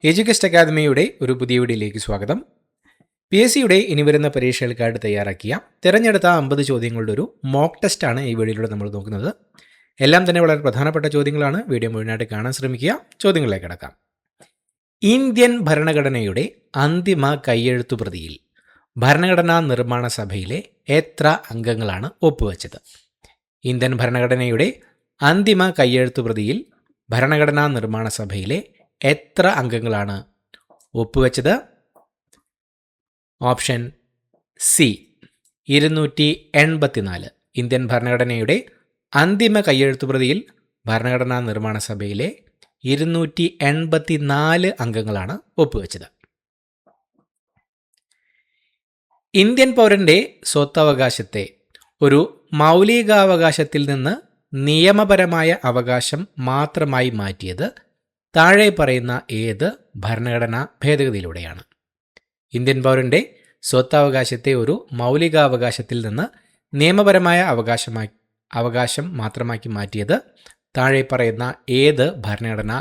എഡ്യൂകസ്റ്റ് അക്കാദമിയുടെ ഒരു പുതിയ വീഡിയോയിലേക്ക് സ്വാഗതം. PSCയുടെ ഇനി വരുന്ന പരീക്ഷകൾക്കായിട്ട് തയ്യാറാക്കിയ തിരഞ്ഞെടുത്ത 50 ചോദ്യങ്ങളുടെ ഒരു മോക്ക് ടെസ്റ്റാണ് ഈ വീഡിയോയിലൂടെ നമ്മൾ നോക്കുന്നത്. എല്ലാം തന്നെ വളരെ പ്രധാനപ്പെട്ട ചോദ്യങ്ങളാണ്. വീഡിയോ മുഴുവനായിട്ട് കാണാൻ ശ്രമിക്കുക. ചോദ്യങ്ങളിലേക്ക് കടക്കാം. ഇന്ത്യൻ ഭരണഘടനയുടെ അന്തിമ കയ്യെഴുത്തു പ്രതിയിൽ ഭരണഘടനാ നിർമ്മാണ സഭയിലെ എത്ര അംഗങ്ങളാണ് ഒപ്പുവെച്ചത്? ഇന്ത്യൻ ഭരണഘടനയുടെ അന്തിമ കയ്യെഴുത്തു പ്രതിയിൽ ഭരണഘടനാ നിർമ്മാണ സഭയിലെ എത്ര അംഗങ്ങളാണ് ഒപ്പുവെച്ചത്? Option C 284. ഇന്ത്യൻ ഭരണഘടനയുടെ അന്തിമ കയ്യെഴുത്തുപ്രതിയിൽ ഭരണഘടനാ നിർമ്മാണ സഭയിലെ 284 അംഗങ്ങളാണ് ഒപ്പുവെച്ചത്. ഇന്ത്യൻ പൗരന്റെ സ്വത്തവകാശത്തെ ഒരു മൗലികാവകാശത്തിൽ നിന്ന് നിയമപരമായ അവകാശം മാത്രമായി മാറ്റിയത് താഴെ പറയുന്ന ഏത് ഭരണഘടനാ ഭേദഗതിയിലൂടെയാണ്? ഇന്ത്യൻ പൗരന്റെ സ്വത്തവകാശത്തെ ഒരു മൗലികാവകാശത്തിൽ നിന്ന് നിയമപരമായ അവകാശം മാത്രമാക്കി മാറ്റിയത് താഴെ പറയുന്ന ഏത് ഭരണഘടനാ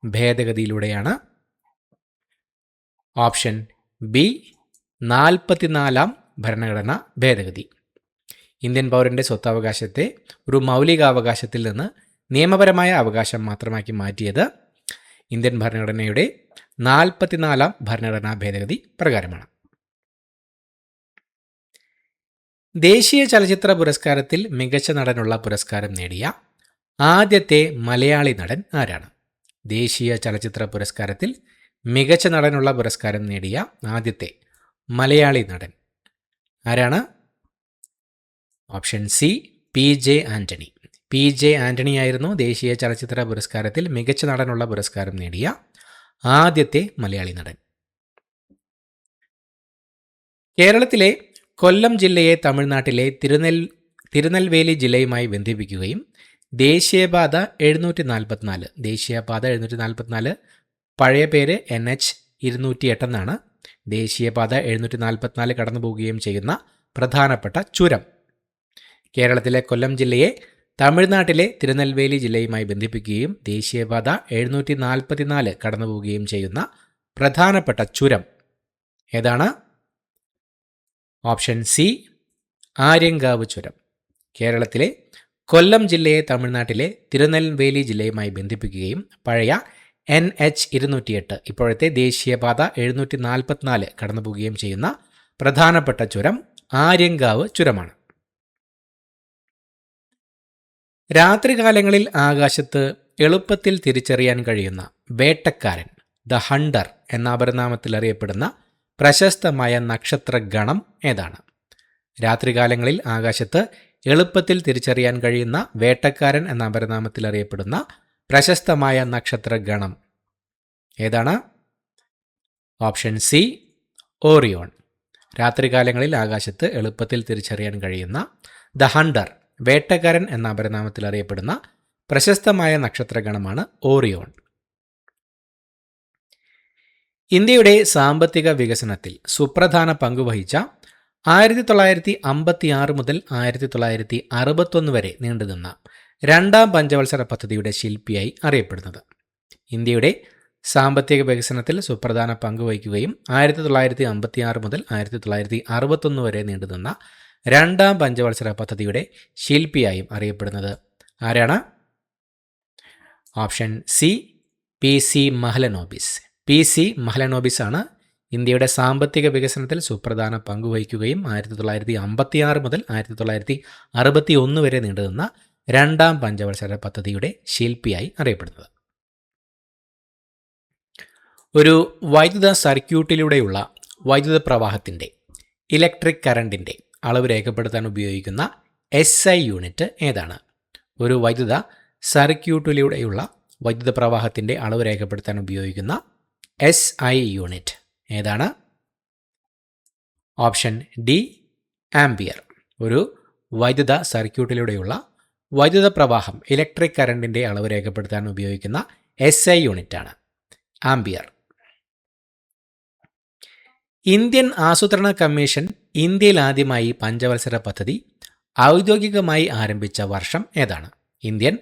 ഭേദഗതിയിലൂടെയാണ്? ഓപ്ഷൻ ബി 44-ാം ഭരണഘടനാ ഭേദഗതി. ഇന്ത്യൻ പൗരന്റെ സ്വത്തവകാശത്തെ ഒരു മൗലികാവകാശത്തിൽ നിന്ന് നിയമപരമായ അവകാശം മാത്രമാക്കി മാറ്റിയത് ഇന്ത്യൻ ഭരണഘടനയുടെ 44-ാം ഭരണഘടനാ ഭേദഗതി പ്രകാരമാണ്. ദേശീയ ചലച്ചിത്ര പുരസ്കാരത്തിൽ മികച്ച നടനുള്ള പുരസ്കാരം നേടിയ ആദ്യത്തെ മലയാളി നടൻ ആരാണ്? ദേശീയ ചലച്ചിത്ര പുരസ്കാരത്തിൽ മികച്ച നടനുള്ള പുരസ്കാരം നേടിയ ആദ്യത്തെ മലയാളി നടൻ ആരാണ്? Option C PJ Antony. PJ Antony ആയിരുന്നു ദേശീയ ചലച്ചിത്ര പുരസ്കാരത്തിൽ മികച്ച നടനുള്ള പുരസ്കാരം നേടിയ ആദ്യത്തെ മലയാളി നടൻ. കേരളത്തിലെ കൊല്ലം ജില്ലയെ തമിഴ്നാട്ടിലെ തിരുനെൽവേലി ജില്ലയുമായി ബന്ധിപ്പിക്കുകയും ദേശീയപാത 744 പഴയ പേര് NH 208 എന്നാണ്. ദേശീയപാത 744 കടന്നു പോവുകയും ചെയ്യുന്ന പ്രധാനപ്പെട്ട ചുരം. കേരളത്തിലെ കൊല്ലം ജില്ലയെ തമിഴ്നാട്ടിലെ തിരുനെൽവേലി ജില്ലയുമായി ബന്ധിപ്പിക്കുകയും ദേശീയപാത 744 കടന്നു പോവുകയും ചെയ്യുന്ന പ്രധാനപ്പെട്ട ചുരം ഏതാണ്? ഓപ്ഷൻ സി ആര്യങ്കാവ് ചുരം. കേരളത്തിലെ കൊല്ലം ജില്ലയെ തമിഴ്നാട്ടിലെ തിരുനെൽവേലി ജില്ലയുമായി ബന്ധിപ്പിക്കുകയും പഴയ NH 208 ഇപ്പോഴത്തെ ദേശീയപാത 744 കടന്നു പോവുകയും ചെയ്യുന്ന പ്രധാനപ്പെട്ട ചുരം ആര്യങ്കാവ് ചുരമാണ്. രാത്രികാലങ്ങളിൽ ആകാശത്ത് എളുപ്പത്തിൽ തിരിച്ചറിയാൻ കഴിയുന്ന വേട്ടക്കാരൻ ദ ഹണ്ടർ എന്ന അപരനാമത്തിൽ അറിയപ്പെടുന്ന പ്രശസ്തമായ നക്ഷത്രഗണം ഏതാണ്? രാത്രികാലങ്ങളിൽ ആകാശത്ത് എളുപ്പത്തിൽ തിരിച്ചറിയാൻ കഴിയുന്ന വേട്ടക്കാരൻ എന്ന അപരനാമത്തിൽ അറിയപ്പെടുന്ന പ്രശസ്തമായ നക്ഷത്രഗണം ഏതാണ്? Option C Orion. രാത്രികാലങ്ങളിൽ ആകാശത്ത് എളുപ്പത്തിൽ തിരിച്ചറിയാൻ കഴിയുന്ന ദ ഹണ്ടർ വേട്ടക്കാരൻ എന്ന അപരനാമത്തിൽ അറിയപ്പെടുന്ന പ്രശസ്തമായ നക്ഷത്രഗണമാണ് ഓറിയോൺ. ഇന്ത്യയുടെ സാമ്പത്തിക വികസനത്തിൽ സുപ്രധാന പങ്കുവഹിച്ച 1956 മുതൽ 1961 വരെ നീണ്ടുനിന്ന രണ്ടാം പഞ്ചവത്സര പദ്ധതിയുടെ ശില്പിയായി അറിയപ്പെടുന്നത്? ഇന്ത്യയുടെ സാമ്പത്തിക വികസനത്തിൽ സുപ്രധാന പങ്കുവഹിക്കുകയും 1956 മുതൽ 1961 വരെ നീണ്ടുനിന്ന രണ്ടാം പഞ്ചവത്സര പദ്ധതിയുടെ ശില്പിയായും അറിയപ്പെടുന്നത് ആരാണ്? Option C PC Mahalanobis. PC Mahalanobis ആണ് ഇന്ത്യയുടെ സാമ്പത്തിക വികസനത്തിൽ സുപ്രധാന പങ്കുവഹിക്കുകയും 1956 മുതൽ 1961 വരെ നീണ്ടുനിന്ന രണ്ടാം പഞ്ചവത്സര പദ്ധതിയുടെ ശില്പിയായി അറിയപ്പെടുന്നത്. ഒരു വൈദ്യുത സർക്യൂട്ടിലൂടെയുള്ള വൈദ്യുത പ്രവാഹത്തിൻ്റെ ഇലക്ട്രിക് കറണ്ടിൻ്റെ അളവ് രേഖപ്പെടുത്താൻ ഉപയോഗിക്കുന്ന SI യൂണിറ്റ് ഏതാണ്? ഒരു വൈദ്യുത സർക്യൂട്ടിലൂടെയുള്ള വൈദ്യുത പ്രവാഹത്തിൻ്റെ അളവ് രേഖപ്പെടുത്താൻ ഉപയോഗിക്കുന്ന SI യൂണിറ്റ് ഏതാണ്? Option D ampere. ഒരു വൈദ്യുത സർക്യൂട്ടിലൂടെയുള്ള വൈദ്യുത പ്രവാഹം ഇലക്ട്രിക് കറണ്ടിൻ്റെ അളവ് രേഖപ്പെടുത്താൻ ഉപയോഗിക്കുന്ന SI യൂണിറ്റാണ് ആംപിയർ. ഇന്ത്യൻ ആസൂത്രണ കമ്മീഷൻ ഇന്ത്യയിൽ ആദ്യമായി പഞ്ചവത്സര പദ്ധതി ഔദ്യോഗികമായി ആരംഭിച്ച വർഷം ഏതാണ്? ഇന്ത്യൻ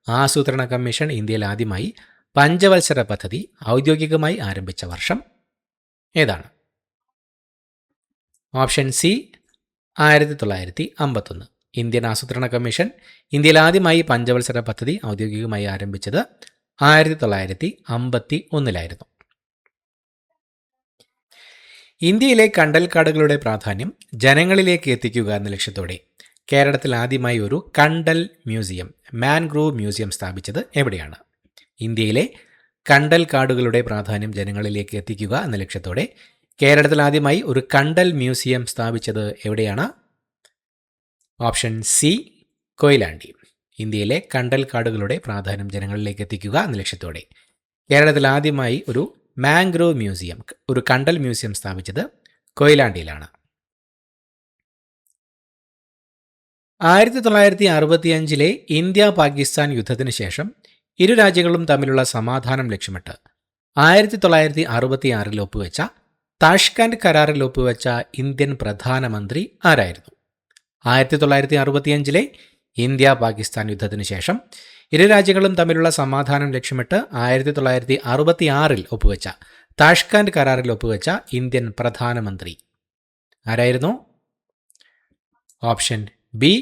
ആസൂത്രണ കമ്മീഷൻ ഇന്ത്യയിൽ ആദ്യമായി പഞ്ചവത്സര പദ്ധതി ഔദ്യോഗികമായി ആരംഭിച്ച വർഷം ഏതാണ്? Option C 1951. ഇന്ത്യൻ ആസൂത്രണ കമ്മീഷൻ ഇന്ത്യയിൽ ആദ്യമായി പഞ്ചവത്സര പദ്ധതി ഔദ്യോഗികമായി ആരംഭിച്ചത് 1951 ഇന്ത്യയിലെ കണ്ടൽക്കാടുകളുടെ പ്രാധാന്യം ജനങ്ങളിലേക്ക് എത്തിക്കുക എന്ന ലക്ഷ്യത്തോടെ കേരളത്തിൽ ആദ്യമായി ഒരു കണ്ടൽ മ്യൂസിയം, മാൻഗ്രോവ് മ്യൂസിയം സ്ഥാപിച്ചത് എവിടെയാണ്? ഇന്ത്യയിലെ കണ്ടൽക്കാടുകളുടെ പ്രാധാന്യം ജനങ്ങളിലേക്ക് എത്തിക്കുക എന്ന ലക്ഷ്യത്തോടെ കേരളത്തിൽ ആദ്യമായി ഒരു കണ്ടൽ മ്യൂസിയം സ്ഥാപിച്ചത് എവിടെയാണ്? Option C Koyilandy. ഇന്ത്യയിലെ കണ്ടൽക്കാടുകളുടെ പ്രാധാന്യം ജനങ്ങളിലേക്ക് എത്തിക്കുക എന്ന ലക്ഷ്യത്തോടെ കേരളത്തിൽ ആദ്യമായി ഒരു മാൻഗ്രോവ് മ്യൂസിയം, ഒരു കണ്ടൽ മ്യൂസിയം സ്ഥാപിച്ചത് കൊയിലാണ്ടിയിലാണ്. 1965 ഇന്ത്യ പാകിസ്ഥാൻ യുദ്ധത്തിന് ശേഷം ഇരു രാജ്യങ്ങളും തമ്മിലുള്ള സമാധാനം ലക്ഷ്യമിട്ട് 1966 ഒപ്പുവെച്ച താഷ്കന്റ് കരാറിൽ ഒപ്പുവെച്ച ഇന്ത്യൻ പ്രധാനമന്ത്രി ആരായിരുന്നു? 1965 ഇന്ത്യ പാകിസ്ഥാൻ യുദ്ധത്തിന് ശേഷം ഇരു രാജ്യങ്ങളും തമ്മിലുള്ള സമാധാനം ലക്ഷ്യമിട്ട് 1966 ഒപ്പുവെച്ച താഷ്കന്റ് കരാറിൽ ഒപ്പുവെച്ച ഇന്ത്യൻ പ്രധാനമന്ത്രി ആരായിരുന്നു? Option B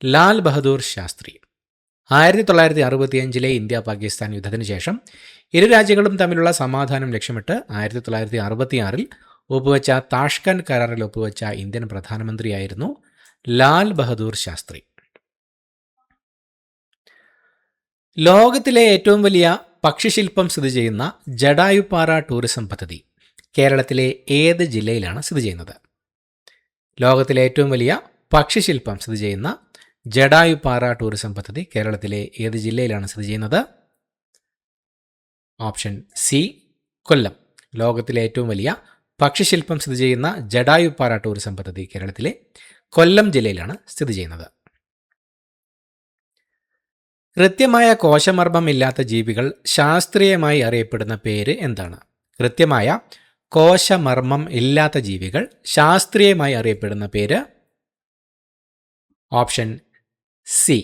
Lal Bahadur Shastri. 1965 India Pakistan യുദ്ധത്തിന് ശേഷം ഇരു രാജ്യങ്ങളും തമ്മിലുള്ള സമാധാനം ലക്ഷ്യമിട്ട് 1966 ഒപ്പുവെച്ച താഷ്കന്റ് കരാറിൽ ഒപ്പുവെച്ച ഇന്ത്യൻ പ്രധാനമന്ത്രിയായിരുന്നു ലാൽ ബഹദൂർ ശാസ്ത്രി. ലോകത്തിലെ ഏറ്റവും വലിയ പക്ഷിശില്പം സ്ഥിതി ചെയ്യുന്ന ജടായുപ്പാറ ടൂറിസം പദ്ധതി കേരളത്തിലെ ഏത് ജില്ലയിലാണ് സ്ഥിതി ചെയ്യുന്നത്? ലോകത്തിലെ ഏറ്റവും വലിയ പക്ഷിശില്പം സ്ഥിതി ചെയ്യുന്ന ജടായുപ്പാറ ടൂറിസം പദ്ധതി കേരളത്തിലെ ഏത് ജില്ലയിലാണ് സ്ഥിതി ചെയ്യുന്നത്? ഓപ്ഷൻ സി കൊല്ലം. ലോകത്തിലെ ഏറ്റവും വലിയ പക്ഷിശില്പം സ്ഥിതി ചെയ്യുന്ന ജടായുപ്പാറ ടൂറിസം പദ്ധതി കേരളത്തിലെ കൊല്ലം ജില്ലയിലാണ് സ്ഥിതി ചെയ്യുന്നത്. കൃത്യമായ കോശമർമ്മം ഇല്ലാത്ത ജീവികൾ ശാസ്ത്രീയമായി അറിയപ്പെടുന്ന പേര് എന്താണ്? കൃത്യമായ കോശമർമ്മം ഇല്ലാത്ത ജീവികൾ ശാസ്ത്രീയമായി അറിയപ്പെടുന്ന പേര്? ഓപ്ഷൻ സി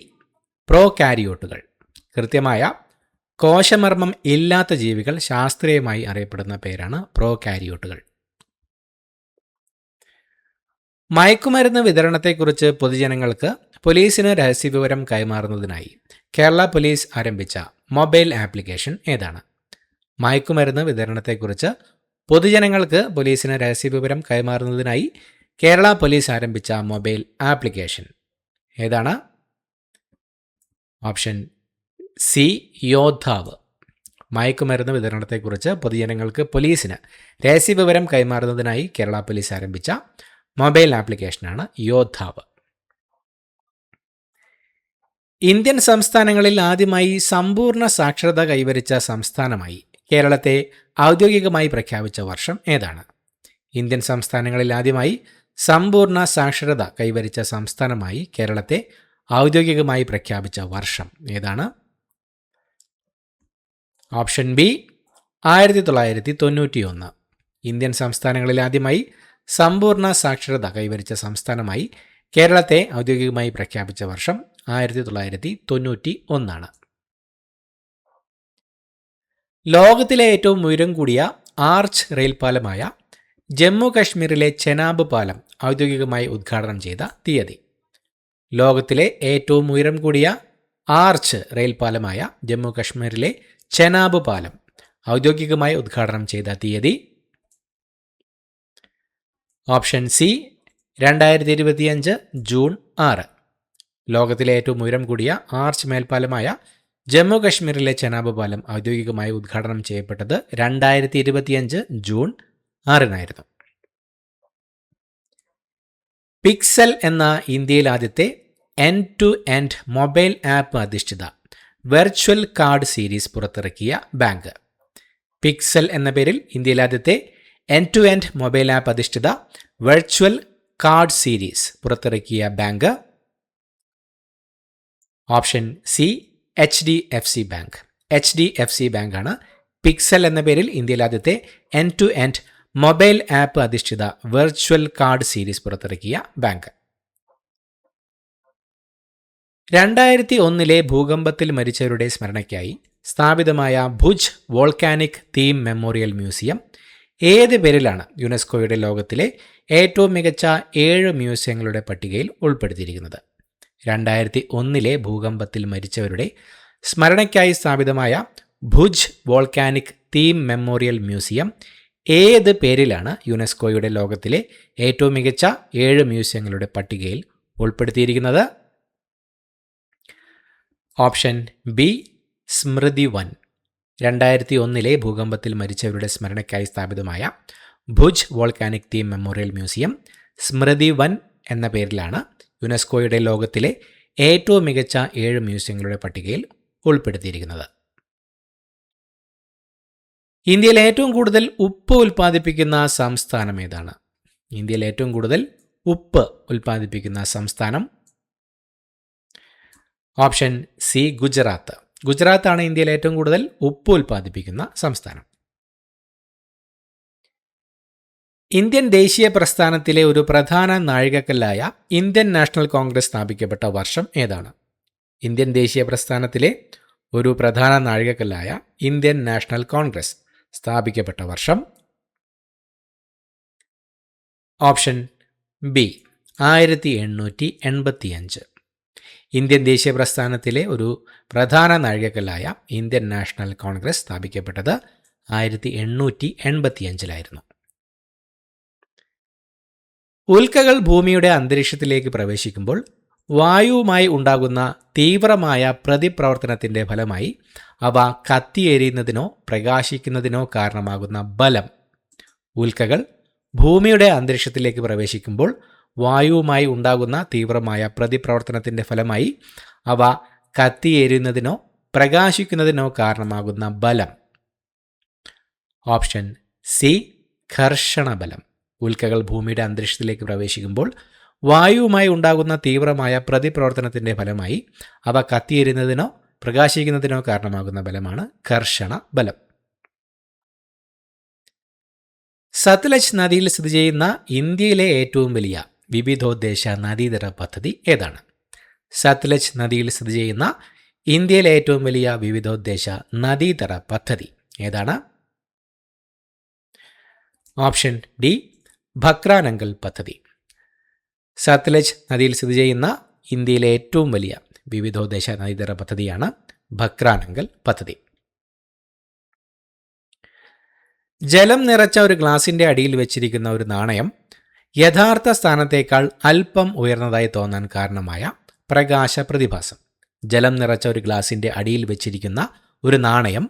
പ്രോകാരിയോട്ടുകൾ. കൃത്യമായ കോശമർമ്മം ഇല്ലാത്ത ജീവികൾ ശാസ്ത്രീയമായി അറിയപ്പെടുന്ന പേരാണ് പ്രോകാരിയോട്ടുകൾ. മയക്കുമരുന്ന് വിതരണത്തെക്കുറിച്ച് പൊതുജനങ്ങൾക്ക് പോലീസിന് രഹസ്യവിവരം കൈമാറുന്നതിനായി കേരള പോലീസ് ആരംഭിച്ച മൊബൈൽ ആപ്ലിക്കേഷൻ ഏതാണ്? മയക്കുമരുന്ന് വിതരണത്തെക്കുറിച്ച് പൊതുജനങ്ങൾക്ക് പോലീസിന് രഹസ്യവിവരം കൈമാറുന്നതിനായി കേരള പോലീസ് ആരംഭിച്ച മൊബൈൽ ആപ്ലിക്കേഷൻ ഏതാണ്? Option C Yodhav. മയക്കുമരുന്ന് വിതരണത്തെക്കുറിച്ച് പൊതുജനങ്ങൾക്ക് പോലീസിന് രഹസ്യവിവരം കൈമാറുന്നതിനായി കേരള പോലീസ് ആരംഭിച്ച മൊബൈൽ ആപ്ലിക്കേഷനാണ് യോദ്ധാവ്. ഇന്ത്യൻ സംസ്ഥാനങ്ങളിൽ ആദ്യമായി സമ്പൂർണ്ണ സാക്ഷരത കൈവരിച്ച സംസ്ഥാനമായി കേരളത്തെ ഔദ്യോഗികമായി പ്രഖ്യാപിച്ച വർഷം ഏതാണ്? ഇന്ത്യൻ സംസ്ഥാനങ്ങളിൽ ആദ്യമായി സമ്പൂർണ്ണ സാക്ഷരത കൈവരിച്ച സംസ്ഥാനമായി കേരളത്തെ ഔദ്യോഗികമായി പ്രഖ്യാപിച്ച വർഷം ഏതാണ്? Option B 1991. ഇന്ത്യൻ സംസ്ഥാനങ്ങളിൽ ആദ്യമായി സമ്പൂർണ്ണ സാക്ഷരത കൈവരിച്ച സംസ്ഥാനമായി കേരളത്തെ ഔദ്യോഗികമായി പ്രഖ്യാപിച്ച വർഷം 1991. ലോകത്തിലെ ഏറ്റവും ഉയരം കൂടിയ ആർച്ച് റെയിൽപാലമായ ജമ്മു കശ്മീരിലെ ചെനാബ് പാലം ഔദ്യോഗികമായി ഉദ്ഘാടനം ചെയ്ത തീയതി? ലോകത്തിലെ ഏറ്റവും ഉയരം കൂടിയ ആർച്ച് റെയിൽപാലമായ ജമ്മു കശ്മീരിലെ ചെനാബ് പാലം ഔദ്യോഗികമായി ഉദ്ഘാടനം ചെയ്ത തീയതി? Option C 2025 June 6. ലോകത്തിലെ ഏറ്റവും ഉയരം കൂടിയ ആർച്ച് മേൽപ്പാലമായ ജമ്മു കശ്മീരിലെ ചെനാബ് പാലം ഔദ്യോഗികമായി ഉദ്ഘാടനം ചെയ്യപ്പെട്ടത് 2025 ജൂൺ 6 പിക്സൽ എന്ന ഇന്ത്യയിൽ ആദ്യത്തെ end to end mobile app അധിഷ്ഠിത വെർച്വൽ കാർഡ് സീരീസ് പുറത്തിറക്കിയ ബാങ്ക്? പിക്സൽ എന്ന പേരിൽ ഇന്ത്യയിൽ ആദ്യത്തെ end to end mobile app അധിഷ്ഠിത വെർച്വൽ കാർഡ് സീരീസ് പുറത്തിറക്കിയ bank? Option C HDFC bank. HDFC ബാങ്കാണ് പിക്സൽ എന്ന പേരിൽ ഇന്ത്യയിൽ ആദ്യത്തെ end to end mobile app അധിഷ്ഠിത വെർച്വൽ കാർഡ് സീരീസ് പുറത്തിറക്കിയ ബാങ്ക്. 2001 ഭൂകമ്പത്തിൽ മരിച്ചവരുടെ സ്മരണയ്ക്കായി സ്ഥാപിതമായ Bhuj volcanic theme memorial museum ഏത് പേരിലാണ് യുനെസ്കോയുടെ ലോകത്തിലെ ഏറ്റവും മികച്ച 7 മ്യൂസിയങ്ങളുടെ പട്ടികയിൽ ഉൾപ്പെടുത്തിയിരിക്കുന്നത്? 2001 ഭൂകമ്പത്തിൽ മരിച്ചവരുടെ സ്മരണയ്ക്കായി സ്ഥാപിതമായ Bhuj volcanic theme memorial museum ഏത് പേരിലാണ് യുനെസ്കോയുടെ ലോകത്തിലെ ഏറ്റവും മികച്ച 7 മ്യൂസിയങ്ങളുടെ പട്ടികയിൽ ഉൾപ്പെടുത്തിയിരിക്കുന്നത്? ഓപ്ഷൻ ബി സ്മൃതി വൻ. 2001 ഭൂകമ്പത്തിൽ മരിച്ചവരുടെ സ്മരണയ്ക്കായി സ്ഥാപിതമായ Bhuj volcanic theme memorial museum Smriti Van എന്ന പേരിലാണ് യുനെസ്കോയുടെ ലോകത്തിലെ ഏറ്റവും മികച്ച 7 മ്യൂസിയങ്ങളുടെ പട്ടികയിൽ ഉൾപ്പെടുത്തിയിരിക്കുന്നത്. ഇന്ത്യയിൽ ഏറ്റവും കൂടുതൽ ഉപ്പ് ഉൽപ്പാദിപ്പിക്കുന്ന സംസ്ഥാനം ഏതാണ്? ഇന്ത്യയിൽ ഏറ്റവും കൂടുതൽ ഉപ്പ് ഉൽപ്പാദിപ്പിക്കുന്ന സംസ്ഥാനം? Option C Gujarat. ഗുജറാത്താണ് ഇന്ത്യയിൽ ഏറ്റവും കൂടുതൽ ഉപ്പ് ഉൽപ്പാദിപ്പിക്കുന്ന സംസ്ഥാനം. ഇന്ത്യൻ ദേശീയ പ്രസ്ഥാനത്തിലെ ഒരു പ്രധാന നാഴികക്കല്ലായ ഇന്ത്യൻ നാഷണൽ കോൺഗ്രസ് സ്ഥാപിക്കപ്പെട്ട വർഷം ഏതാണ്? ഇന്ത്യൻ ദേശീയ പ്രസ്ഥാനത്തിലെ ഒരു പ്രധാന നാഴികക്കല്ലായ ഇന്ത്യൻ നാഷണൽ കോൺഗ്രസ് സ്ഥാപിക്കപ്പെട്ട വർഷം? Option B 1885. ഇന്ത്യൻ ദേശീയ പ്രസ്ഥാനത്തിലെ ഒരു പ്രധാന നാഴികക്കല്ലായ ഇന്ത്യൻ നാഷണൽ കോൺഗ്രസ് സ്ഥാപിക്കപ്പെട്ടത് 1885 ഉൽക്കകൾ ഭൂമിയുടെ അന്തരീക്ഷത്തിലേക്ക് പ്രവേശിക്കുമ്പോൾ വായുവുമായി ഉണ്ടാകുന്ന തീവ്രമായ പ്രതിപ്രവർത്തനത്തിൻ്റെ ഫലമായി അവ കത്തിയെരിയുന്നതിനോ പ്രകാശിക്കുന്നതിനോ കാരണമാകുന്ന ബലം. ഉൽക്കകൾ ഭൂമിയുടെ അന്തരീക്ഷത്തിലേക്ക് പ്രവേശിക്കുമ്പോൾ വായുവുമായി ഉണ്ടാകുന്ന തീവ്രമായ പ്രതിപ്രവർത്തനത്തിൻ്റെ ഫലമായി അവ കത്തിയെരിയുന്നതിനോ പ്രകാശിക്കുന്നതിനോ കാരണമാകുന്ന ബലം. Option C ഘർഷണബലം. ഉൽക്കകൾ ഭൂമിയുടെ അന്തരീക്ഷത്തിലേക്ക് പ്രവേശിക്കുമ്പോൾ വായുവുമായി ഉണ്ടാകുന്ന തീവ്രമായ പ്രതിപ്രവർത്തനത്തിൻ്റെ ഫലമായി അവ കത്തിയെരിയുന്നതിനോ പ്രകാശിക്കുന്നതിനോ കാരണമാകുന്ന ബലമാണ് ഘർഷണ ബലം. സത്ലജ് നദിയിൽ സ്ഥിതി ചെയ്യുന്ന ഇന്ത്യയിലെ ഏറ്റവും വലിയ വിവിധോദ്ദേശ നദീതട പദ്ധതി ഏതാണ്? സത്ലജ് നദിയിൽ സ്ഥിതി ചെയ്യുന്ന ഇന്ത്യയിലെ ഏറ്റവും വലിയ വിവിധോദ്ദേശ നദീതട പദ്ധതി ഏതാണ്? ഓപ്ഷൻ ഡി ഭക്രാനങ്കൽ പദ്ധതി. സത്ലജ് നദിയിൽ സ്ഥിതി ചെയ്യുന്ന ഇന്ത്യയിലെ ഏറ്റവും വലിയ വിവിധോദ്ദേശ നദീതട പദ്ധതിയാണ് ഭക്രാനങ്കൽ പദ്ധതി. ജലം നിറച്ച ഒരു ഗ്ലാസിൻ്റെ അടിയിൽ വെച്ചിരിക്കുന്ന ഒരു നാണയം യഥാർത്ഥ സ്ഥാനത്തേക്കാൾ അല്പം ഉയർന്നതായി തോന്നാൻ കാരണമായ പ്രകാശ പ്രതിഭാസം. ജലം നിറച്ച ഒരു ഗ്ലാസിൻ്റെ അടിയിൽ വെച്ചിരിക്കുന്ന ഒരു നാണയം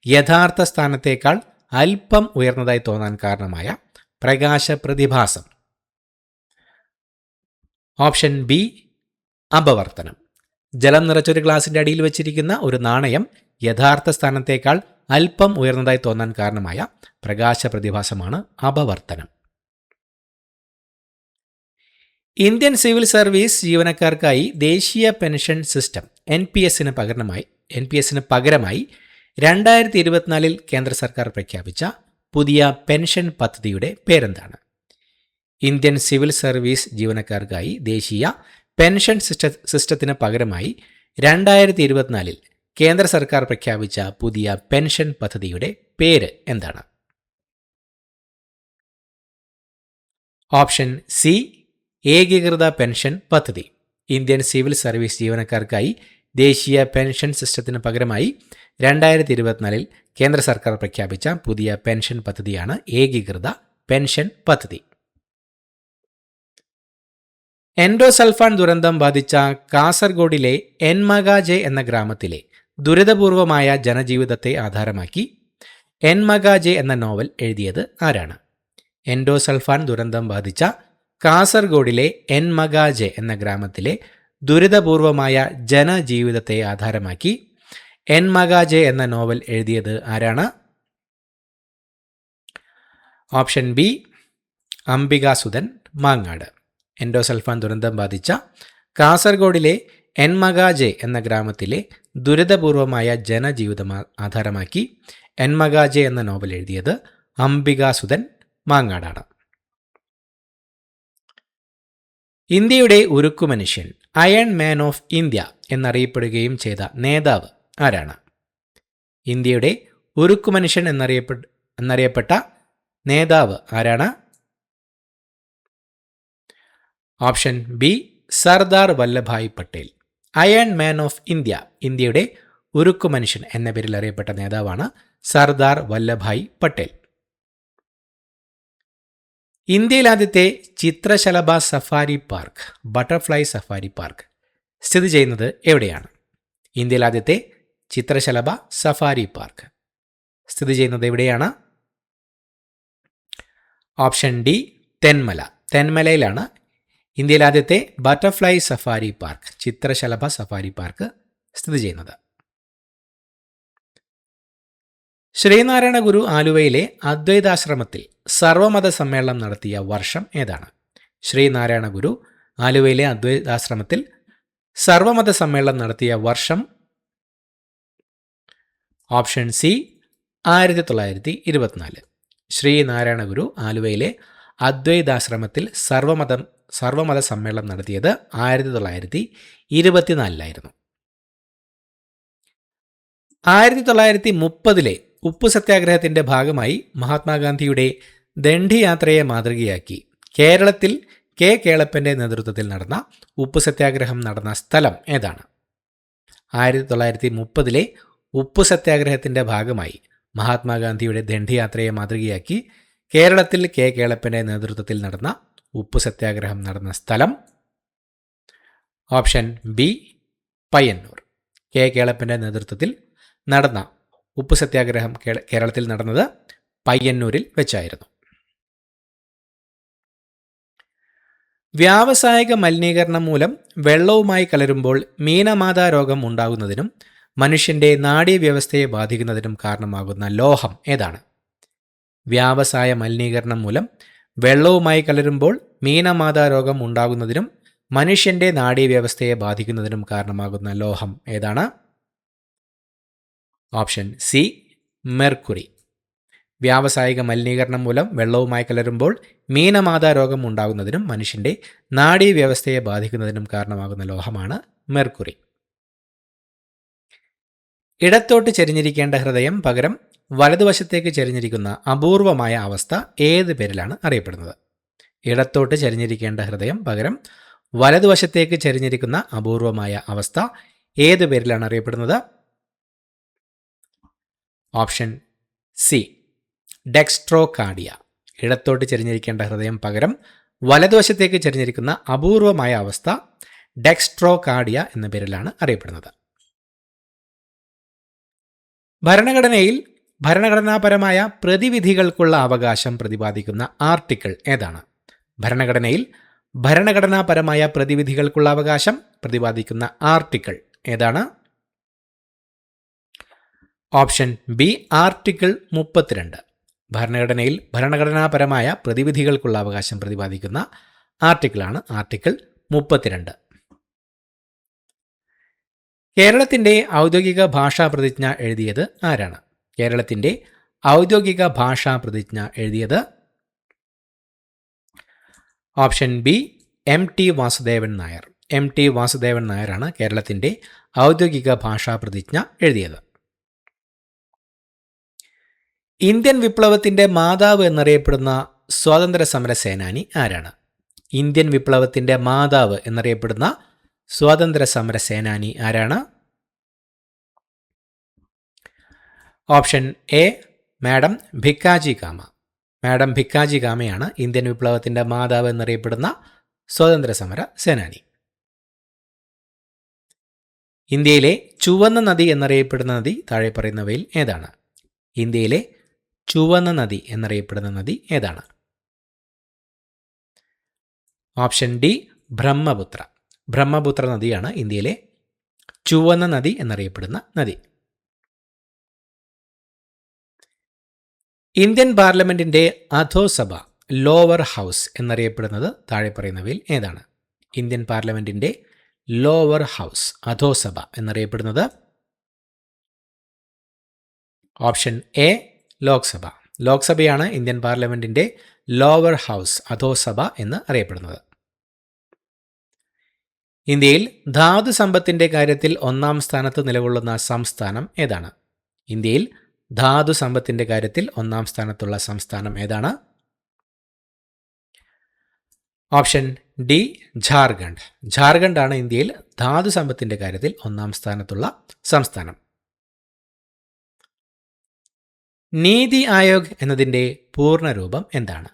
യഥാർത്ഥ സ്ഥാനത്തേക്കാൾ അല്പം ഉയർന്നതായി തോന്നാൻ കാരണമായ പ്രകാശ പ്രതിഭാസം. ഓപ്ഷൻ ബി അപവർത്തനം. ജലം നിറച്ചൊരു ഗ്ലാസിൻ്റെ അടിയിൽ വെച്ചിരിക്കുന്ന ഒരു നാണയം യഥാർത്ഥ സ്ഥാനത്തേക്കാൾ അല്പം ഉയർന്നതായി തോന്നാൻ കാരണമായ പ്രകാശ പ്രതിഭാസമാണ് അപവർത്തനം. ഇന്ത്യൻ സിവിൽ സർവീസ് ജീവനക്കാർക്കായി ദേശീയ പെൻഷൻ സിസ്റ്റം NPS പകരമായി 2024 കേന്ദ്ര സർക്കാർ പ്രഖ്യാപിച്ച പുതിയ പെൻഷൻ പദ്ധതിയുടെ പേരെന്താണ്? ഇന്ത്യൻ സിവിൽ സർവീസ് ജീവനക്കാർക്കായി ദേശീയ പെൻഷൻ സിസ്റ്റത്തിന് പകരമായി 2024 കേന്ദ്ര സർക്കാർ പ്രഖ്യാപിച്ച പുതിയ പെൻഷൻ പദ്ധതിയുടെ പേര് എന്താണ്? ഓപ്ഷൻ സി ഏകീകൃത പെൻഷൻ പദ്ധതി. ഇന്ത്യൻ സിവിൽ സർവീസ് ജീവനക്കാർക്കായി ദേശീയ പെൻഷൻ സിസ്റ്റത്തിന് പകരമായി 2024 കേന്ദ്ര സർക്കാർ പ്രഖ്യാപിച്ച പുതിയ പെൻഷൻ പദ്ധതിയാണ് ഏകീകൃത പെൻഷൻ പദ്ധതി. എൻഡോസൾഫാൻ ദുരന്തം ബാധിച്ച കാസർഗോഡിലെ എൻമഗാജെ എന്ന ഗ്രാമത്തിലെ ദുരിതപൂർവമായ ജനജീവിതത്തെ ആധാരമാക്കി എൻമഗാജെ എന്ന നോവൽ എഴുതിയത് ആരാണ്? എൻഡോസൾഫാൻ ദുരന്തം ബാധിച്ച കാസർഗോഡിലെ എൻമഗാജെ എന്ന ഗ്രാമത്തിലെ ദുരിതപൂർവമായ ജനജീവിതത്തെ ആധാരമാക്കി എൻമഗാജെ എന്ന നോവൽ എഴുതിയത് ആരാണ്? Option B Ambikasuthan Mangad. Endosulfan ദുരന്തം ബാധിച്ച കാസർഗോഡിലെ എൻമഗാജെ എന്ന ഗ്രാമത്തിലെ ദുരിതപൂർവമായ ജനജീവിതം ആധാരമാക്കി എൻമഗാജെ എന്ന നോവൽ എഴുതിയത് അംബികാസുധൻ മാങ്ങാടാണ്. ഇന്ത്യയുടെ ഉരുക്കുമനുഷ്യൻ അയൺ മാൻ ഓഫ് ഇന്ത്യ എന്നറിയപ്പെടുകയും ചെയ്ത നേതാവ് ആരാണ്? ഇന്ത്യയുടെ ഉരുക്കു മനുഷ്യൻ എന്നറിയപ്പെട്ട നേതാവ് ആരാണ്? Option B Sardar Vallabhbhai Patel. Iron man of India, ഇന്ത്യയുടെ ഉരുക്കു മനുഷ്യൻ എന്ന പേരിൽ അറിയപ്പെട്ട നേതാവാണ് സർദാർ വല്ലഭായ് പട്ടേൽ. ഇന്ത്യയിൽ ആദ്യത്തെ ചിത്രശലഭ safari park, butterfly safari park സ്ഥിതി ചെയ്യുന്നത് എവിടെയാണ്? ഇന്ത്യയിൽ ആദ്യത്തെ ചിത്രശലഭ സഫാരി പാർക്ക് സ്ഥിതി ചെയ്യുന്നത് എവിടെയാണ്? Option D Thenmala. തെന്മലയിലാണ് ഇന്ത്യയിൽ ആദ്യത്തെ ബട്ടർഫ്ലൈ സഫാരി പാർക്ക്, ചിത്രശലഭ സഫാരി പാർക്ക് സ്ഥിതി ചെയ്യുന്നത്. ശ്രീനാരായണ ഗുരു ആലുവയിലെ അദ്വൈതാശ്രമത്തിൽ സർവമത സമ്മേളനം നടത്തിയ വർഷം ഏതാണ്? ശ്രീനാരായണ ഗുരു ആലുവയിലെ അദ്വൈതാശ്രമത്തിൽ സർവമത സമ്മേളനം നടത്തിയ വർഷം ഓപ്ഷൻ സി 1924. ശ്രീനാരായണ ഗുരു ആലുവയിലെ അദ്വൈതാശ്രമത്തിൽ സർവമത സമ്മേളനം നടത്തിയത് 1924 1930 ഉപ്പു സത്യാഗ്രഹത്തിന്റെ ഭാഗമായി മഹാത്മാഗാന്ധിയുടെ ദണ്ഡിയാത്രയെ മാതൃകയാക്കി കേരളത്തിൽ കെ കേളപ്പന്റെ നേതൃത്വത്തിൽ നടന്ന ഉപ്പു സത്യാഗ്രഹം നടന്ന സ്ഥലം ഏതാണ്? 1930 ഉപ്പു സത്യാഗ്രഹത്തിന്റെ ഭാഗമായി മഹാത്മാഗാന്ധിയുടെ ദണ്ഡിയാത്രയെ മാതൃകയാക്കി കേരളത്തിൽ കെ കേളപ്പന്റെ നേതൃത്വത്തിൽ നടന്ന ഉപ്പു സത്യാഗ്രഹം നടന്ന സ്ഥലം ഓപ്ഷൻ ബി പയ്യന്നൂർ. കെ കേളപ്പന്റെ നേതൃത്വത്തിൽ നടന്ന ഉപ്പു സത്യാഗ്രഹം കേരളത്തിൽ നടന്നത് പയ്യന്നൂരിൽ വെച്ചായിരുന്നു. വ്യാവസായിക മലിനീകരണം മൂലം വെള്ളവുമായി കലരുമ്പോൾ മീനമാതാ രോഗം ഉണ്ടാകുന്നതിനും മനുഷ്യന്റെ നാഡീവ്യവസ്ഥയെ ബാധിക്കുന്നതിനും കാരണമാകുന്ന ലോഹം ഏതാണ്? വ്യാവസായ മലിനീകരണം മൂലം വെള്ളവുമായി കലരുമ്പോൾ മീനമാതാ രോഗം ഉണ്ടാകുന്നതിനും മനുഷ്യന്റെ നാഡീവ്യവസ്ഥയെ ബാധിക്കുന്നതിനും കാരണമാകുന്ന ലോഹം ഏതാണ്? Option C mercury. വ്യാവസായിക മലിനീകരണം മൂലം വെള്ളവുമായി കലരുമ്പോൾ മീനമാതാ രോഗം ഉണ്ടാകുന്നതിനും മനുഷ്യന്റെ നാഡീവ്യവസ്ഥയെ ബാധിക്കുന്നതിനും കാരണമാകുന്ന ലോഹമാണ് മെർക്കുറി. ഇടത്തോട്ട് ചെരിഞ്ഞിരിക്കേണ്ട ഹൃദയം പകരം വലതുവശത്തേക്ക് ചെരിഞ്ഞിരിക്കുന്ന അപൂർവമായ അവസ്ഥ ഏത് പേരിലാണ് അറിയപ്പെടുന്നത്? ഇടത്തോട്ട് ചെരിഞ്ഞിരിക്കേണ്ട ഹൃദയം പകരം വലതുവശത്തേക്ക് ചെരിഞ്ഞിരിക്കുന്ന അപൂർവമായ അവസ്ഥ ഏത് പേരിലാണ് അറിയപ്പെടുന്നത്? Option C dextrocardia. ഇടത്തോട്ട് ചെരിഞ്ഞിരിക്കേണ്ട ഹൃദയം പകരം വലതുവശത്തേക്ക് ചെരിഞ്ഞിരിക്കുന്ന അപൂർവമായ അവസ്ഥ ഡെക്സ്ട്രോകാർഡിയ എന്ന പേരിലാണ് അറിയപ്പെടുന്നത്. ഭരണഘടനാപരമായ പ്രതിവിധികൾക്കുള്ള അവകാശം പ്രതിപാദിക്കുന്ന ആർട്ടിക്കിൾ ഏതാണ്? ഭരണഘടനാപരമായ പ്രതിവിധികൾക്കുള്ള അവകാശം പ്രതിപാദിക്കുന്ന ആർട്ടിക്കിൾ ഏതാണ്? Option B article 32. ഭരണഘടനാപരമായ പ്രതിവിധികൾക്കുള്ള അവകാശം പ്രതിപാദിക്കുന്ന ആർട്ടിക്കിളാണ് ആർട്ടിക്കിൾ 32. കേരളത്തിന്റെ ഔദ്യോഗിക ഭാഷാ പ്രതിജ്ഞ എഴുതിയത് ആരാണ്? കേരളത്തിന്റെ ഔദ്യോഗിക ഭാഷാ പ്രതിജ്ഞ എഴുതിയത് option B MT Vasudevan Nair. MT Vasudevan നായരാണ് കേരളത്തിന്റെ ഔദ്യോഗിക ഭാഷാ പ്രതിജ്ഞ എഴുതിയത്. ഇന്ത്യൻ വിപ്ലവത്തിന്റെ മാതാവ് എന്നറിയപ്പെടുന്ന സ്വാതന്ത്ര്യ സമര സേനാനി ആരാണ്? ഇന്ത്യൻ വിപ്ലവത്തിന്റെ മാതാവ് എന്നറിയപ്പെടുന്ന സ്വാതന്ത്ര്യ സമര സേനാനി ആരാണ്? Option A madam Bhikaji Cama. Madam Bhikaji കാമയാണ് ഇന്ത്യൻ വിപ്ലവത്തിന്റെ മാതാവ് എന്നറിയപ്പെടുന്ന സ്വാതന്ത്ര്യ സമര സേനാനി. ഇന്ത്യയിലെ ചുവന്ന നദി എന്നറിയപ്പെടുന്ന നദി താഴെ പറയുന്നവയിൽ ഏതാണ്? ഇന്ത്യയിലെ ചുവന്ന നദി എന്നറിയപ്പെടുന്ന നദി ഏതാണ്? Option D Brahmaputra. ബ്രഹ്മപുത്ര നദിയാണ് ഇന്ത്യയിലെ ചുവന്ന നദി എന്നറിയപ്പെടുന്ന നദി. ഇന്ത്യൻ പാർലമെന്റിന്റെ അധോസഭ ലോവർ ഹൗസ് എന്നറിയപ്പെടുന്നത് താഴെ പറയുന്നവയിൽ ഏതാണ്? ഇന്ത്യൻ പാർലമെന്റിന്റെ ലോവർ ഹൗസ് അധോസഭ എന്നറിയപ്പെടുന്നത് ഓപ്ഷൻ എ ലോക്സഭ. ലോക്സഭയാണ് ഇന്ത്യൻ പാർലമെന്റിന്റെ ലോവർ ഹൗസ് അധോസഭ എന്ന് അറിയപ്പെടുന്നത്. ഇന്ത്യയിൽ ധാതു സമ്പത്തിന്റെ കാര്യത്തിൽ ഒന്നാം സ്ഥാനത്ത് നിലകൊള്ളുന്ന സംസ്ഥാനം ഏതാണ്? ഇന്ത്യയിൽ ധാതു സമ്പത്തിൻ്റെ കാര്യത്തിൽ ഒന്നാം സ്ഥാനത്തുള്ള സംസ്ഥാനം ഏതാണ്? Option D Jharkhand. ജാർഖണ്ഡാണ് ഇന്ത്യയിൽ ധാതു സമ്പത്തിൻ്റെ കാര്യത്തിൽ ഒന്നാം സ്ഥാനത്തുള്ള സംസ്ഥാനം. നീതി ആയോഗ് എന്നതിൻ്റെ പൂർണ്ണരൂപം എന്താണ്?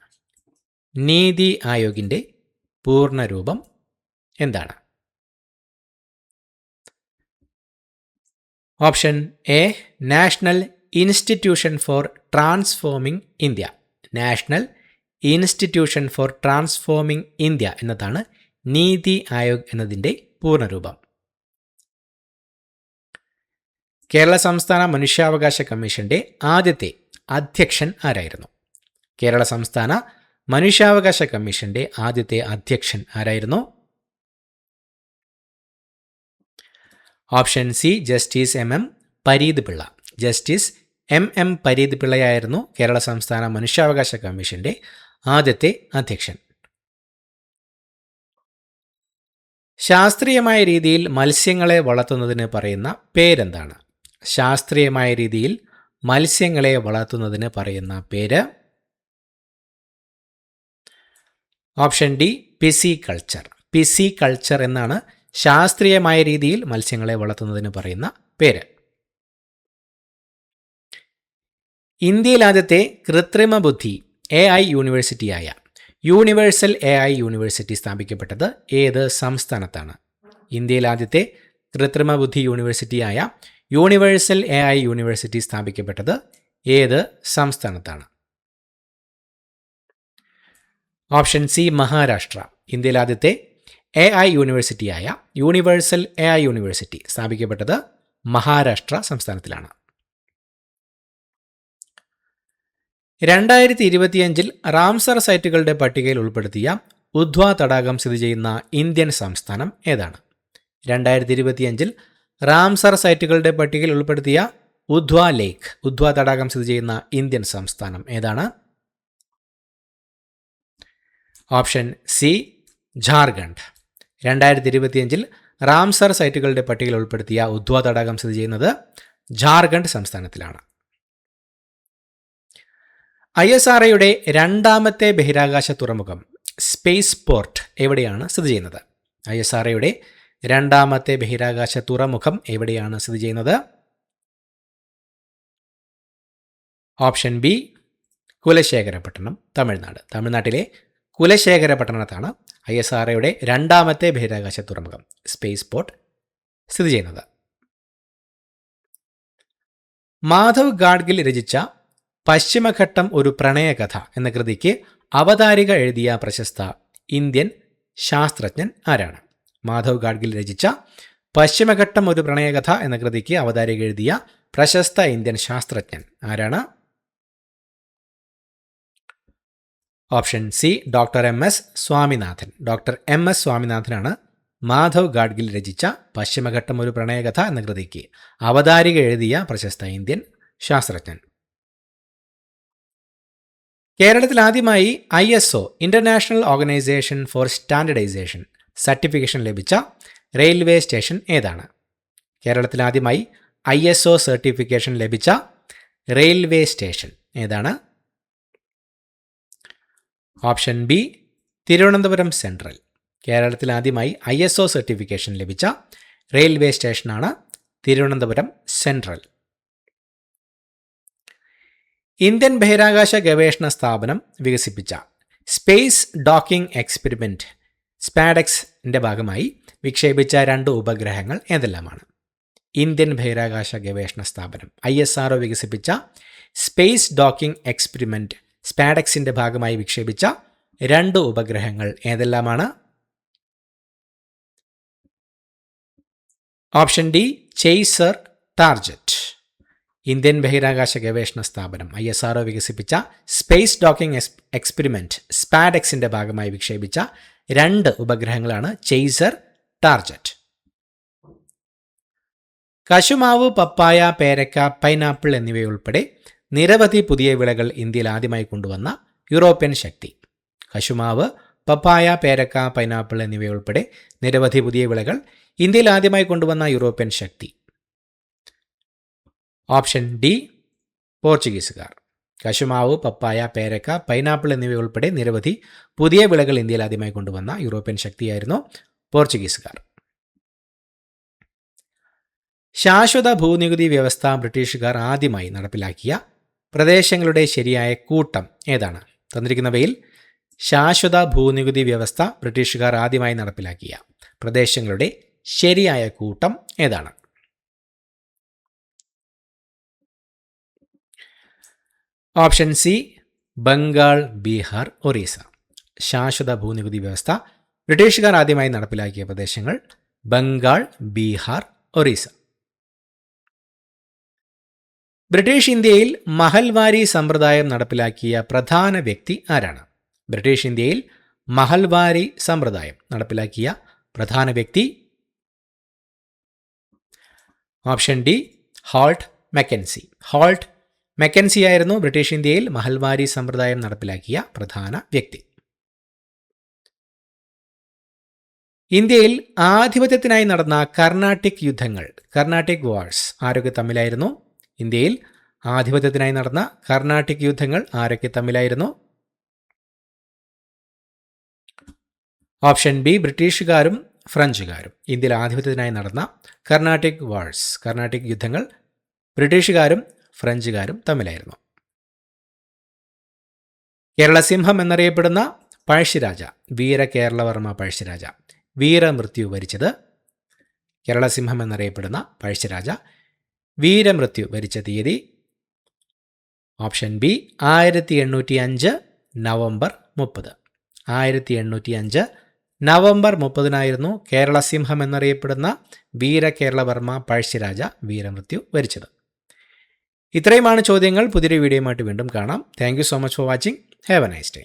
നീതി ആയോഗിൻ്റെ പൂർണ്ണരൂപം എന്താണ്? Option A national institution for transforming India. National institution for transforming India എന്നതാണ് നീതി ആയോഗ് എന്നതിൻ്റെ പൂർണ്ണരൂപം. കേരള സംസ്ഥാന മനുഷ്യാവകാശ കമ്മീഷന്റെ ആദ്യത്തെ അധ്യക്ഷൻ ആരായിരുന്നു? കേരള സംസ്ഥാന മനുഷ്യാവകാശ കമ്മീഷന്റെ ആദ്യത്തെ അധ്യക്ഷൻ ആരായിരുന്നു? Option C justice M Pareeth Pillai. Justice M Pareeth പിള്ളയായിരുന്നു കേരള സംസ്ഥാന മനുഷ്യാവകാശ കമ്മീഷന്റെ ആദ്യത്തെ അധ്യക്ഷൻ. ശാസ്ത്രീയമായ രീതിയിൽ മത്സ്യങ്ങളെ വളർത്തുന്നതിന് പറയുന്ന പേരെന്താണ്? ശാസ്ത്രീയമായ രീതിയിൽ മത്സ്യങ്ങളെ വളർത്തുന്നതിന് പറയുന്ന പേര്? Option D പിസികൾച്ചർ. പിസികൾച്ചർ എന്നാണ് ശാസ്ത്രീയമായ രീതിയിൽ മത്സ്യങ്ങളെ വളർത്തുന്നതിന് പറയുന്ന പേര്. ഇന്ത്യയിൽ ആദ്യത്തെ കൃത്രിമ ബുദ്ധി AI യൂണിവേഴ്സിറ്റിയായ യൂണിവേഴ്സൽ AI യൂണിവേഴ്സിറ്റി സ്ഥാപിക്കപ്പെട്ടത് ഏത് സംസ്ഥാനത്താണ്? ഇന്ത്യയിൽ ആദ്യത്തെ കൃത്രിമ ബുദ്ധി യൂണിവേഴ്സിറ്റിയായ യൂണിവേഴ്സൽ AI യൂണിവേഴ്സിറ്റി സ്ഥാപിക്കപ്പെട്ടത് ഏത് സംസ്ഥാനത്താണ്? Option C Maharashtra. ഇന്ത്യയിൽ ആദ്യത്തെ AI യൂണിവേഴ്സിറ്റിയായ യൂണിവേഴ്സൽ AI യൂണിവേഴ്സിറ്റി സ്ഥാപിക്കപ്പെട്ടത് മഹാരാഷ്ട്ര സംസ്ഥാനത്തിലാണ്. 2025 റാംസർ സൈറ്റുകളുടെ പട്ടികയിൽ ഉൾപ്പെടുത്തിയ ഉധ്വ തടാകം സ്ഥിതി ചെയ്യുന്ന ഇന്ത്യൻ സംസ്ഥാനം ഏതാണ്? 2025 റാംസർ സൈറ്റുകളുടെ പട്ടികയിൽ ഉൾപ്പെടുത്തിയ ഉധ്വ തടാകം സ്ഥിതി ചെയ്യുന്ന ഇന്ത്യൻ സംസ്ഥാനം ഏതാണ്? Option C Jharkhand. 2025 റാംസർ സൈറ്റുകളുടെ പട്ടികയിൽ ഉൾപ്പെടുത്തിയ ഉധ്വ തടാകം സ്ഥിതി ചെയ്യുന്നത് ജാർഖണ്ഡ് സംസ്ഥാനത്തിലാണ്. ISROയുടെ രണ്ടാമത്തെ ബഹിരാകാശ തുറമുഖം സ്പേസ് പോർട്ട് എവിടെയാണ് സ്ഥിതി ചെയ്യുന്നത്? ISROയുടെ രണ്ടാമത്തെ ബഹിരാകാശ തുറമുഖം എവിടെയാണ് സ്ഥിതി ചെയ്യുന്നത്? Option B Kulasekarapattinam, Tamil Nadu. തമിഴ്നാട്ടിലെ കുലശേഖരപട്ടണത്താണ് ISROയുടെ രണ്ടാമത്തെ ബഹിരാകാശ തുറമുഖം സ്പേസ് പോർട്ട് സ്ഥിതി ചെയ്യുന്നത്. മാധവ് ഗാഡ്ഗിൽ രചിച്ച പശ്ചിമഘട്ടം ഒരു പ്രണയകഥ എന്ന കൃതിക്ക് അവതാരിക എഴുതിയ പ്രശസ്ത ഇന്ത്യൻ ശാസ്ത്രജ്ഞൻ ആരാണ്? മാധവ് ഗാഡ്ഗിൽ രചിച്ച പശ്ചിമഘട്ടം ഒരു പ്രണയകഥ എന്ന കൃതിക്ക് അവതാരിക എഴുതിയ പ്രശസ്ത ഇന്ത്യൻ ശാസ്ത്രജ്ഞൻ ആരാണ്? Option C doctor MS Swaminathan. Doctor MS സ്വാമിനാഥനാണ് മാധവ് ഗാഡ്ഗിൽ രചിച്ച പശ്ചിമഘട്ടം ഒരു പ്രണയകഥ എന്ന കൃതിക്ക് അവതാരിക എഴുതിയ പ്രശസ്ത ഇന്ത്യൻ ശാസ്ത്രജ്ഞൻ. കേരളത്തിൽ ആദ്യമായി ISO international organisation for standardisation certification ലഭിച്ച റെയിൽവേ സ്റ്റേഷൻ ഏതാണ്? കേരളത്തിൽ ആദ്യമായി ISO സർട്ടിഫിക്കേഷൻ ലഭിച്ച റെയിൽവേ സ്റ്റേഷൻ ഏതാണ്? Option B Thiruvananthapuram central. കേരളത്തിൽ ആദ്യമായി ISO സർട്ടിഫിക്കേഷൻ ലഭിച്ച റെയിൽവേ സ്റ്റേഷനാണ് തിരുവനന്തപുരം സെൻട്രൽ. ഇന്ത്യൻ ബഹിരാകാശ ഗവേഷണ സ്ഥാപനം വികസിപ്പിച്ച സ്പേസ് ഡോക്കിംഗ് എക്സ്പെരിമെൻറ്റ് സ്പാഡെക്സിൻ്റെ ഭാഗമായി വിക്ഷേപിച്ച 2 ഉപഗ്രഹങ്ങൾ ഏതെല്ലാമാണ്? ഇന്ത്യൻ ബഹിരാകാശ ഗവേഷണ സ്ഥാപനം ISRO വികസിപ്പിച്ച സ്പേസ് ഡോക്കിംഗ് എക്സ്പെരിമെൻറ്റ് സ്പാഡെക്സിൻ്റെ ഭാഗമായി വിക്ഷേപിച്ച 2 ഉപഗ്രഹങ്ങൾ ഏതെല്ലാമാണ്? Option D chaser target. Indian ബഹിരാകാശ ഗവേഷണ സ്ഥാപനം ISRO വികസിപ്പിച്ച സ്പേസ് ഡോക്കിംഗ് എക്സ്പെരിമെൻറ്റ് സ്പാഡെക്സിൻ്റെ ഭാഗമായി വിക്ഷേപിച്ച 2 ഉപഗ്രഹങ്ങളാണ് ചേസർ ടാർജറ്റ്. കശുമാവ്, പപ്പായ, പേരക്ക, പൈനാപ്പിൾ എന്നിവയുൾപ്പെടെ നിരവധി പുതിയ വിളകൾ ഇന്ത്യയിൽ ആദ്യമായി കൊണ്ടുവന്ന യൂറോപ്യൻ ശക്തി. കശുമാവ്, പപ്പായ, പേരക്ക, പൈനാപ്പിൾ എന്നിവയുൾപ്പെടെ നിരവധി പുതിയ വിളകൾ ഇന്ത്യയിൽ ആദ്യമായി കൊണ്ടുവന്ന യൂറോപ്യൻ ശക്തി. ഓപ്ഷൻ ഡി പോർച്ചുഗീസുകാർ. കശുമാവ്, പപ്പായ, പേരക്ക, പൈനാപ്പിൾ എന്നിവയുൾപ്പെടെ നിരവധി പുതിയ വിളകൾ ഇന്ത്യയിൽ ആദ്യമായി കൊണ്ടുവന്ന യൂറോപ്യൻ ശക്തിയായിരുന്നു പോർച്ചുഗീസുകാർ. ശാശ്വത ഭൂനികുതി വ്യവസ്ഥ ബ്രിട്ടീഷുകാർ ആദ്യമായി നടപ്പിലാക്കിയ പ്രദേശങ്ങളുടെ ശരിയായ കൂട്ടം ഏതാണ്? തന്നിരിക്കുന്നവയിൽ ശാശ്വത ഭൂനികുതി വ്യവസ്ഥ ബ്രിട്ടീഷുകാർ ആദ്യമായി നടപ്പിലാക്കിയ പ്രദേശങ്ങളുടെ ശരിയായ കൂട്ടം ഏതാണ്? Option C Bengal, Bihar, Orissa. ശാശ്വത ഭൂനികുതി വ്യവസ്ഥ ബ്രിട്ടീഷുകാർ ആദ്യമായി നടപ്പിലാക്കിയ പ്രദേശങ്ങൾ ബംഗാൾ, ബീഹാർ, ഒറീസ. ബ്രിട്ടീഷ് ഇന്ത്യയിൽ മഹൽവാരി സമ്പ്രദായം നടപ്പിലാക്കിയ പ്രധാന വ്യക്തി ആരാണ്? ബ്രിട്ടീഷ് ഇന്ത്യയിൽ മഹൽവാരി സമ്പ്രദായം നടപ്പിലാക്കിയ പ്രധാന വ്യക്തി option D Holt Mackenzie. Holt Mackenzie ആയിരുന്നു ബ്രിട്ടീഷ് ഇന്ത്യയിൽ മഹൽവാരി സമ്പ്രദായം നടപ്പിലാക്കിയ പ്രധാന വ്യക്തി. ഇന്ത്യയിൽ ആധിപത്യത്തിനായി നടന്ന കർണാട്ടിക് യുദ്ധങ്ങൾ, കർണാട്ടിക് വാഴ്സ്, ആരൊക്കെ തമ്മിലായിരുന്നു? ഇന്ത്യയിൽ ആധിപത്യത്തിനായി നടന്ന കർണാട്ടിക് യുദ്ധങ്ങൾ ആരൊക്കെ തമ്മിലായിരുന്നു? Option B ബ്രിട്ടീഷുകാരും ഫ്രഞ്ചുകാരും. ഇന്ത്യയിൽ ആധിപത്യത്തിനായി നടന്ന കർണാട്ടിക് വാഴ്സ്, കർണാട്ടിക് യുദ്ധങ്ങൾ ബ്രിട്ടീഷുകാരും ഫ്രഞ്ചുകാരും തമ്മിലായിരുന്നു. കേരള സിംഹം എന്നറിയപ്പെടുന്ന പഴശ്ശിരാജ, വീര കേരളവർമ്മ പഴശ്ശിരാജ, വീരമൃത്യു വരിച്ചത്? കേരള സിംഹം എന്നറിയപ്പെടുന്ന പഴശ്ശിരാജ വീരമൃത്യു വരിച്ച തീയതി option B 1805 November 30. 1805 November 30 Kerala സിംഹം എന്നറിയപ്പെടുന്ന വീര കേരളവർമ്മ പഴശ്ശിരാജ വീരമൃത്യു വരിച്ചത്. ഇത്രയുമാണ് ചോദ്യങ്ങൾ. പുതിയൊരു വീഡിയോയുമായിട്ട് വീണ്ടും കാണാം. Thank you so much for watching. Have A nice day.